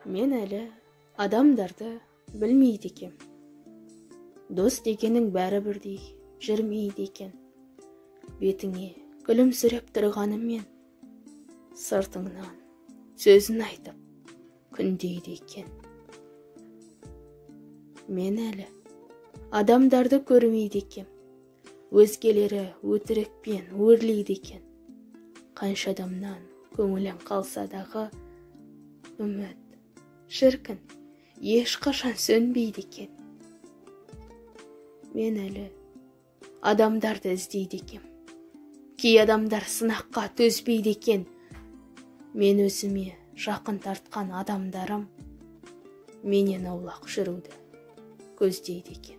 Мен әлі адамдарды білмейді екем. Дос дегенің бәрі бірдей жүрмейді екен. Бетіңе күлімсіреп тұрғанымен, сыртыңнан сөзін айтып күндейді екен. Мен әлі адамдарды көрмейді екем. Өзгелері өтірікпен өрлейді екен. Қанша адамнан көңілің қалса дағы, үміт, шіркін, ешқашан сөнбейді екен. Мен әлі адамдарды іздейді екем. Кей адамдар сынаққа төзбейді екен. Мен өзіме жақын тартқан адамдарым менен аулақ жүруді көздейді екен.